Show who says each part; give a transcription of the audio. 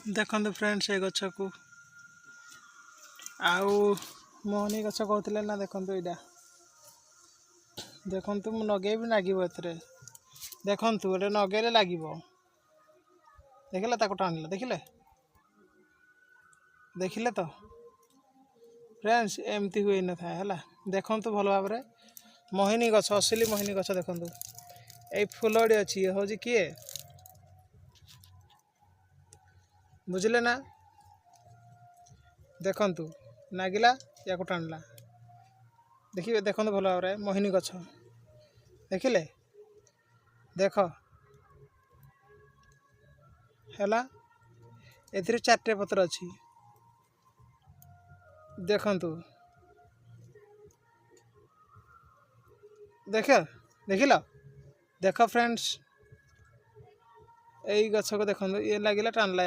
Speaker 1: देखो फ्रेंड्स ये गछ को आउ मोहनी गछ कहते ना देखो यहाँ देखु मु नगे भी लगे देखु गोटे नगेले लगे देखिले टाणिले देखिले देखिले तो फ्रेंड्स एमती हुए न था है देखु भल भाव मोहिनी गछ असली मोहिनी गछ देखु ये फुलड़ी अच्छी हूँ किए बुझिले ना देखु नागिला या टाणिला देखिए देखो भल भाव मोहिनी गछ देखिले देख है ए चार्टे पत्र अच्छी देखु देख देखिल देख फ्रेंड्स यही गछ को देखो ये लगे टाणिला।